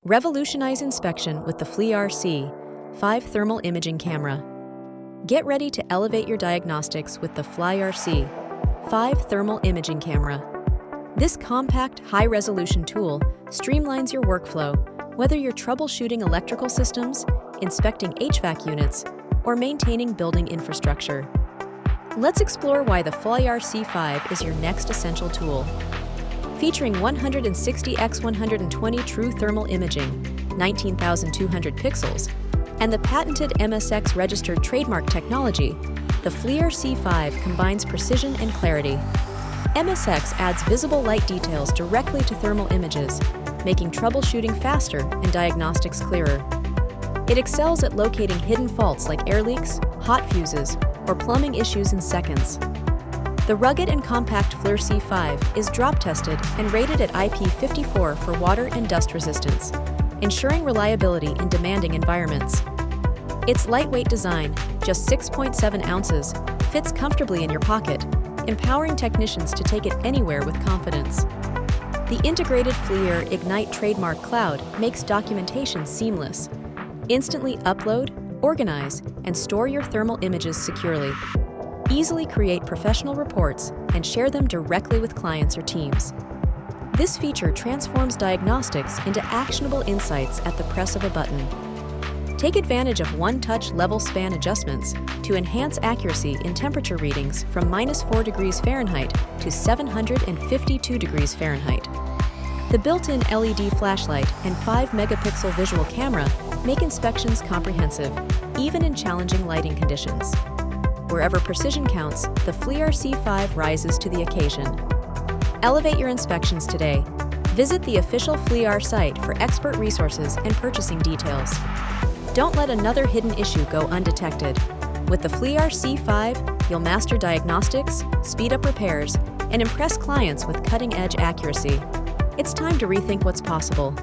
Revolutionize inspection with the FLIR C5 Thermal Imaging Camera. Get ready to elevate your diagnostics with the FLIR C5 Thermal Imaging Camera. This compact, high-resolution tool streamlines your workflow, whether you're troubleshooting electrical systems, inspecting HVAC units, or maintaining building infrastructure. Let's explore why the FLIR C5 is your next essential tool. Featuring 160 x 120 true thermal imaging, 19,200 pixels, and the patented MSX registered trademark technology, the FLIR C5 combines precision and clarity. MSX adds visible light details directly to thermal images, making troubleshooting faster and diagnostics clearer. It excels at locating hidden faults like air leaks, hot fuses, or plumbing issues in seconds. The rugged and compact FLIR C5 is drop-tested and rated at IP54 for water and dust resistance, ensuring reliability in demanding environments. Its lightweight design, just 6.7 ounces, fits comfortably in your pocket, empowering technicians to take it anywhere with confidence. The integrated FLIR Ignite trademark cloud makes documentation seamless. Instantly upload, organize, and store your thermal images securely. Easily create professional reports and share them directly with clients or teams. This feature transforms diagnostics into actionable insights at the press of a button. Take advantage of one-touch level span adjustments to enhance accuracy in temperature readings from -4 degrees Fahrenheit to 752 degrees Fahrenheit. The built-in LED flashlight and 5-megapixel visual camera make inspections comprehensive, even in challenging lighting conditions. Wherever precision counts, the FLIR C5 rises to the occasion. Elevate your inspections today. Visit the official FLIR site for expert resources and purchasing details. Don't let another hidden issue go undetected. With the FLIR C5, you'll master diagnostics, speed up repairs, and impress clients with cutting-edge accuracy. It's time to rethink what's possible.